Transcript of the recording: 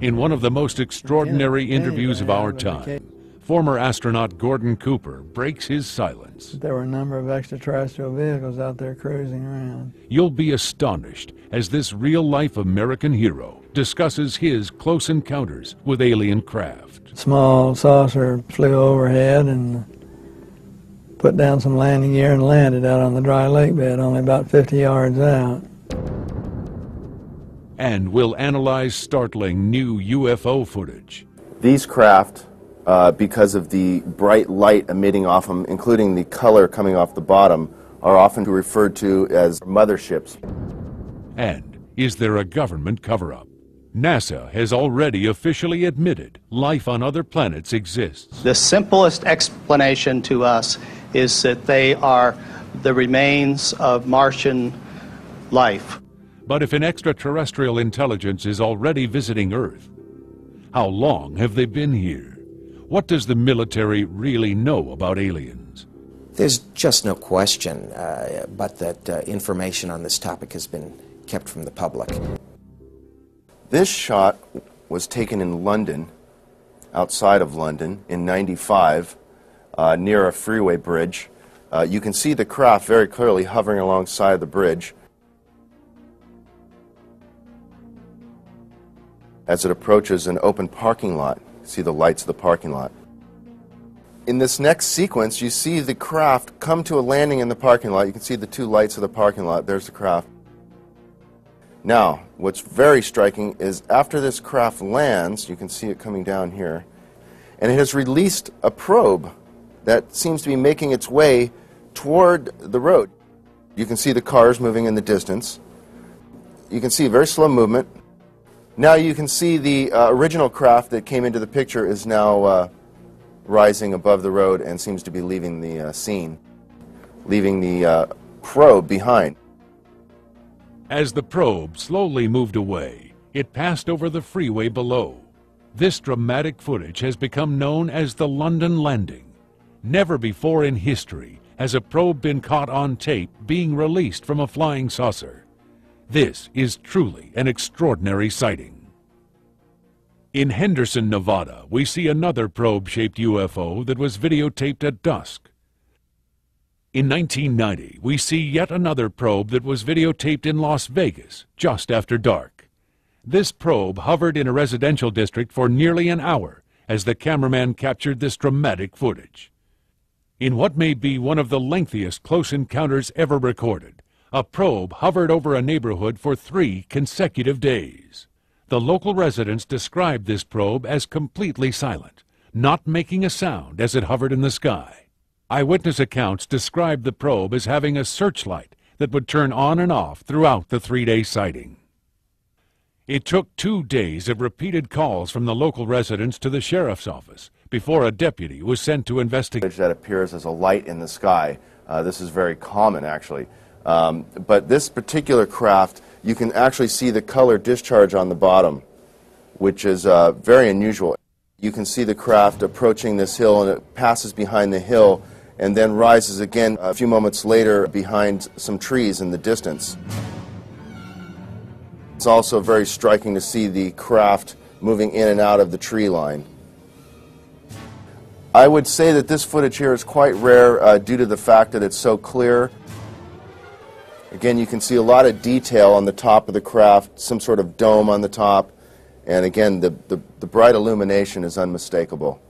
In one of the most extraordinary interviews of our time, former astronaut Gordon Cooper breaks his silence. There were a number of extraterrestrial vehicles out there cruising around. You'll be astonished as this real-life American hero discusses his close encounters with alien craft. Small saucer flew overhead and put down some landing gear and landed out on the dry lake bed, only about 50 yards out. And we'll analyze startling new UFO footage. These craft, because of the bright light emitting off them, including the color coming off the bottom, are often referred to as motherships. And is there a government cover-up? NASA has already officially admitted life on other planets exists. The simplest explanation to us is that they are the remains of Martian life. But if an extraterrestrial intelligence is already visiting Earth, how long have they been here? What does the military really know about aliens? There's just no question but that information on this topic has been kept from the public. This shot was taken in London, outside of London, in '95, near a freeway bridge. You can see the craft very clearly hovering alongside the bridge as it approaches an open parking lot. You see the lights of the parking lot. In this next sequence, you see the craft come to a landing in the parking lot. You can see the two lights of the parking lot. There's the craft. Now, what's very striking is after this craft lands, you can see it coming down here, and it has released a probe that seems to be making its way toward the road. You can see the cars moving in the distance. You can see a very slow movement. Now you can see the original craft that came into the picture is now rising above the road and seems to be leaving the scene, leaving the probe behind. As the probe slowly moved away, it passed over the freeway below. This dramatic footage has become known as the London Landing. Never before in history has a probe been caught on tape being released from a flying saucer. This is truly an extraordinary sighting. In Henderson, Nevada, we see another probe-shaped UFO that was videotaped at dusk. In 1990, we see yet another probe that was videotaped in Las Vegas just after dark. This probe hovered in a residential district for nearly an hour as the cameraman captured this dramatic footage. In what may be one of the lengthiest close encounters ever recorded, a probe hovered over a neighborhood for 3 consecutive days. The local residents described this probe as completely silent, not making a sound as it hovered in the sky. Eyewitness accounts described the probe as having a searchlight that would turn on and off throughout the 3-day sighting. It took 2 days of repeated calls from the local residents to the sheriff's office before a deputy was sent to investigate. That appears as a light in the sky. This is very common, actually. But this particular craft, you can actually see the color discharge on the bottom, which is very unusual. You can see the craft approaching this hill, and it passes behind the hill and then rises again a few moments later behind some trees in the distance. It's also very striking to see the craft moving in and out of the tree line. I would say that this footage here is quite rare due to the fact that it's so clear. Again, you can see a lot of detail on the top of the craft, some sort of dome on the top, and again, the bright illumination is unmistakable.